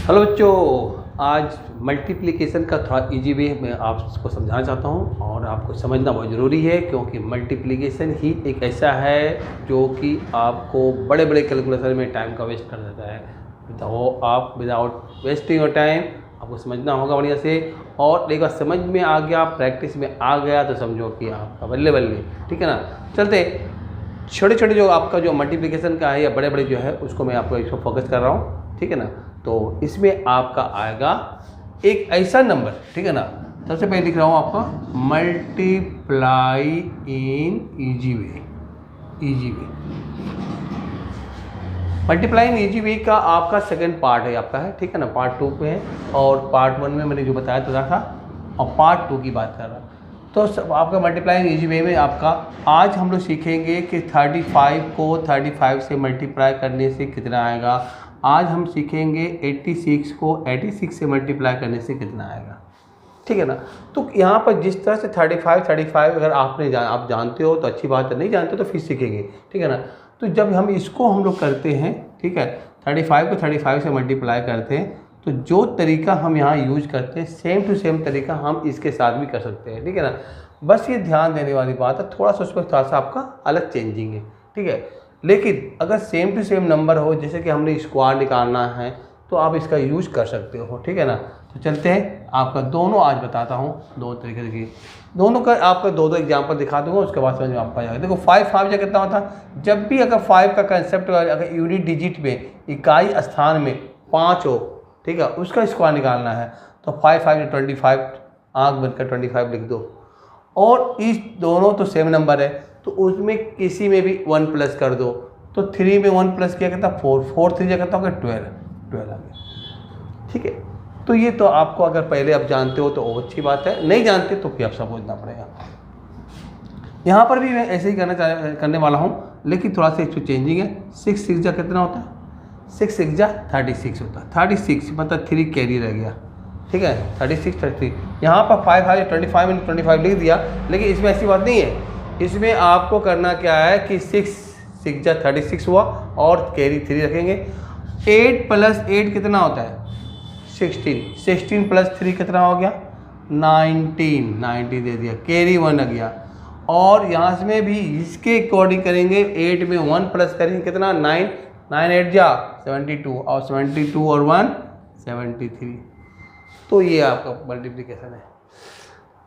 Hello बच्चों, आज multiplication का थोड़ा इजी वे मैं आपको समझाना चाहता हूँ और आपको समझना बहुत ज़रूरी है, क्योंकि मल्टीप्लिकेशन ही एक ऐसा है जो कि आपको बड़े बड़े कैलकुलेशन में टाइम का वेस्ट कर देता है। विदाउट वेस्टिंग योर टाइम आपको समझना होगा बढ़िया से। और एक बार समझ में आ गया, प्रैक्टिस में आ गया तो समझो कि आपका बल्ले बल्ले, ठीक है ना। चलते छोटे छोटे जो आपका जो मल्टीप्लिकेशन का है या बड़े बड़े जो है उसको मैं आपको इसको फोकस कर रहा हूँ, ठीक है ना। तो इसमें आपका आएगा एक ऐसा नंबर, ठीक है ना। सबसे पहले लिख रहा हूँ आपका multiply in easy way. Multiply in easy way का आपका सेकंड पार्ट है आपका है, ठीक है ना। पार्ट 2 पे है और पार्ट 1 में मैंने जो बताया था और पार्ट 2 की बात कर रहा हूँ। तो सब आपका मल्टीप्लाई इन इजी वे में आपका आज हम लोग सीखेंगे कि 35 को 35 से मल्टीप्लाई करने से कितना आएगा। आज हम सीखेंगे 86 को 86 से मल्टीप्लाई करने से कितना आएगा, ठीक है ना। तो यहाँ पर जिस तरह से 35 अगर आप जानते हो तो अच्छी बात है, नहीं जानते तो फिर सीखेंगे, ठीक है ना। तो जब हम इसको हम लोग करते हैं, ठीक है, 35 को 35 से मल्टीप्लाई करते हैं तो जो तरीका हम यहाँ यूज करते हैं सेम टू सेम तरीका हम इसके साथ भी कर सकते हैं, ठीक है ना। बस ये ध्यान देने वाली बात है, थोड़ा सा उसमें थोड़ा सा आपका अलग चेंजिंग है, ठीक है। लेकिन अगर सेम टू सेम नंबर हो, जैसे कि हमने स्क्वायर निकालना है तो आप इसका यूज कर सकते हो, ठीक है ना। तो चलते हैं, आपका दोनों आज बताता हूँ, दो तरीके की दोनों का आपका दो एग्जाम्पल दिखा दूंगा, उसके बाद समझ में आपको आ जाएगा। देखो 5 जगह कितना होता, जब भी अगर 5 का कंसेप्ट अगर यूनिट डिजिट में इकाई स्थान में 5 हो, ठीक है, उसका स्क्वायर निकालना है तो 5 5 25, आँख बनकर 25 लिख दो। और इस दोनों तो सेम नंबर है तो उसमें किसी में भी 1 प्लस कर दो, तो 3 में 1 प्लस किया कहता 4 3 जगह कहता होगा 12 आ गया, ठीक है। तो ये तो आपको अगर पहले आप जानते हो तो अच्छी बात है, नहीं जानते तो फिर आप समझना पड़ेगा। यहाँ पर भी मैं ऐसे ही करने वाला हूँ, लेकिन थोड़ा सा इसको चेंजिंग है। 6 6 जा कितना होता है, 6 6 जा 36 होता है। 36 मतलब 3 कैरी रह गया, ठीक है, 36 33। यहाँ पर 5 5 25 में 25 लिख दिया, लेकिन इसमें ऐसी बात नहीं है। इसमें आपको करना क्या है कि 6 6 जा 36 हुआ और कैरी 3 रखेंगे। 8 प्लस 8 कितना होता है 16 प्लस 3 कितना हो गया 19 दे दिया, कैरी 1 आ गया। और यहाँ से भी इसके अकॉर्डिंग करेंगे, 8 में 1 प्लस करेंगे कितना 9 8 जा 72 और 72 और 1 73। तो ये आपका मल्टीप्लिकेशन है।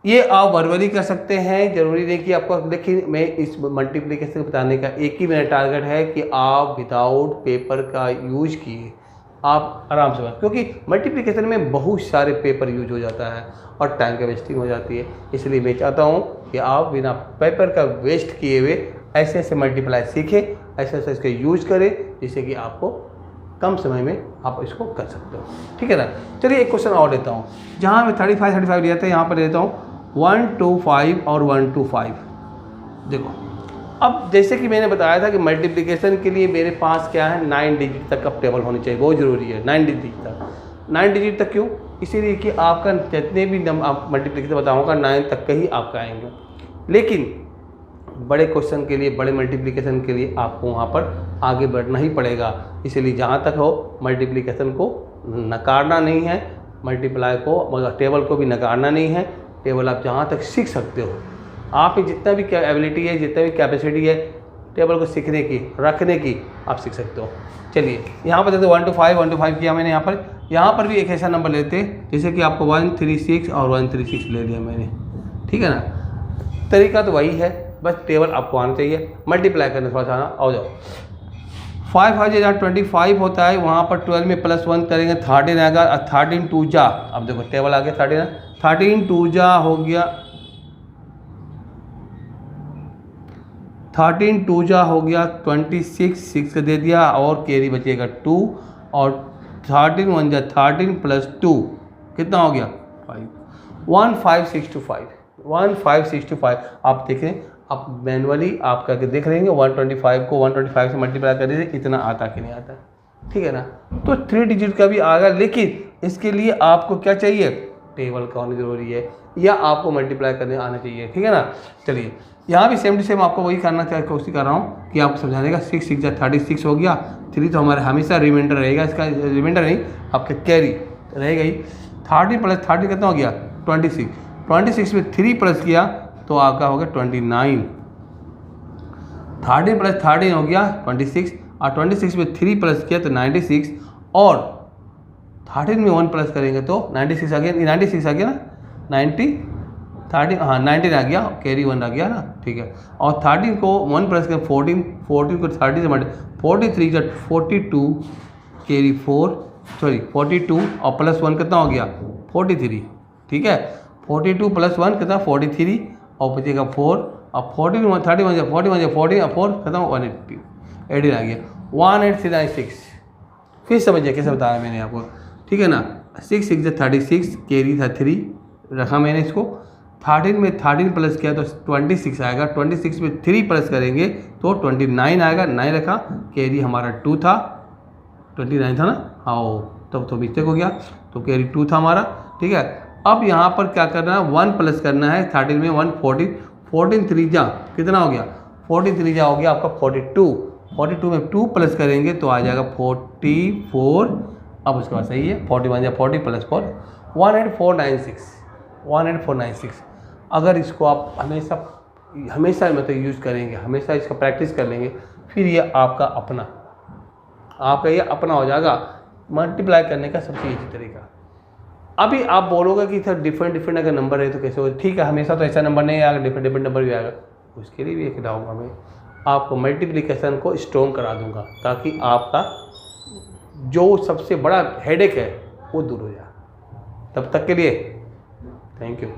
ये आप वर्बली कर सकते हैं, जरूरी नहीं कि आपको। लेकिन मैं इस मल्टीप्लिकेशन बताने का एक ही मेरा टारगेट है कि आप विदाउट पेपर का यूज किए आप आराम से, क्योंकि मल्टीप्लिकेशन में बहुत सारे पेपर यूज हो जाता है और टाइम का वेस्टिंग हो जाती है। इसलिए मैं चाहता हूँ कि आप बिना पेपर का वेस्ट किए हुए ऐसे ऐसे मल्टीप्लाई सीखें, ऐसे ऐसे इसके यूज करें, जिससे कि आपको कम समय में आप इसको कर सकते हो, ठीक है ना। चलिए एक क्वेश्चन और लेता हूँ, जहाँ मैं 35 लिया था, यहाँ पर लेता हूँ 1 2 5 और 1 2 5। देखो अब जैसे कि मैंने बताया था कि मल्टीप्लिकेशन के लिए मेरे पास क्या है 9 डिजिट तक का टेबल होनी चाहिए, बहुत ज़रूरी है 9 डिजिट तक। 9 डिजिट तक क्यों, इसीलिए कि आपका जितने भी आप मल्टीप्लिकेशन बताऊँगा 9 तक का ही आपका आएंगे। लेकिन बड़े क्वेश्चन के लिए, बड़े मल्टीप्लिकेशन के लिए आपको वहाँ पर आगे बढ़ना ही पड़ेगा। इसलिए जहाँ तक हो मल्टीप्लिकेशन को नकारना नहीं है, मल्टीप्लाई को मगर टेबल को भी नकारना नहीं है। टेबल आप जहाँ तक सीख सकते हो, आप में जितना भी एबिलिटी है, जितना भी कैपेसिटी है टेबल को सीखने की, रखने की, आप सीख सकते हो। चलिए यहाँ पर देखते 1 2 5 किया मैंने। यहाँ पर भी एक ऐसा नंबर लेते जैसे कि आपको 136 और 136 ले लिया मैंने, ठीक है ना। तरीका तो वही है, बस टेबल आपको आना चाहिए। मल्टीप्लाई करने थोड़ा सा आना आओ जाओ। 5 5 जहाँ 25 होता है, वहाँ पर 12 में +1 करेंगे 13 आएगा। 13 2 जा, अब देखो टेबल आ गया 13 2 जा हो गया, 13 2 जा हो गया 26, 6 दे दिया और कैरी बचेगा 2 और 13 1 जा 13 + 2 कितना हो गया 5। 15625 आप देखें, आप मैनुअली आप करके देख रहे हैं 125 को 125 से मल्टीप्लाई करने से इतना आता कि नहीं आता, ठीक है ना। तो 3 डिजिट का भी आएगा, लेकिन इसके लिए आपको क्या चाहिए टेबल का होना जरूरी है, या आपको मल्टीप्लाई करने आना चाहिए, ठीक है ना। चलिए यहाँ भी सेम टू सेम आपको वही करना कोशिश कर रहा हूँ कि आपको समझाने का। 6 6 36 हो गया, 3 तो हमारे हमेशा रिमाइंडर रहेगा, इसका रिमाइंडर नहीं आपका कैरी रहेगा ही। 30 प्लस 30 कितना हो गया 26, 26 में 3 प्लस किया तो आपका हो गया 29, 13 प्लस 13 हो गया 26, और 26 में 3 प्लस किया तो 96, और 13 में 1 प्लस करेंगे तो 96 आ गया, 96 आ गया ना, 90 13 हाँ 19 आ गया, कैरी 1 आ गया ना, ठीक है। और 13 को 1 प्लस कर 14 को 30 से मल्टी 43 का 42 कैरी 4 सॉरी 42 और प्लस 1 कितना हो गया 43, ठीक है। 42 प्लस 1 कितना 43 और बचेगा 4, और 40 40 और 4 खत्म 180 18 आ गया 1896। फिर समझिए कैसे बताया मैंने आपको, ठीक है ना। 6 6 36 कैरी था 3 रखा मैंने इसको। 13 में 13 प्लस किया तो 26 आएगा, 26 में 3 प्लस करेंगे तो 29 आएगा, 9 रखा, कैरी हमारा 2 था, 29 था ना, आओ तब तो मिस्टेक हो गया, तो कैरी 2 था हमारा, ठीक है। अब यहाँ पर क्या करना है 1 प्लस करना है, 13 में 1 14 3 जा कितना हो गया 14 3 जा हो गया आपका 42 में 2 प्लस करेंगे तो आ जाएगा 44, अब उसके बाद सही है 41 या 40 प्लस 4 18496। अगर इसको आप हमेशा मतलब यूज़ करेंगे, हमेशा इसका प्रैक्टिस कर लेंगे, फिर ये आपका ये अपना हो जाएगा मल्टीप्लाई करने का सबसे ईजी तरीका। अभी आप बोलोगे कि सर डिफरेंट अगर नंबर है तो कैसे हो, ठीक है, हमेशा तो ऐसा नंबर नहीं आएगा, डिफरेंट नंबर भी आएगा, उसके लिए भी एक डाऊंगा मैं आपको मल्टीप्लिकेशन को स्ट्रॉन्ग करा दूंगा, ताकि आपका जो सबसे बड़ा हेडेक है वो दूर हो जाए। तब तक के लिए थैंक यू।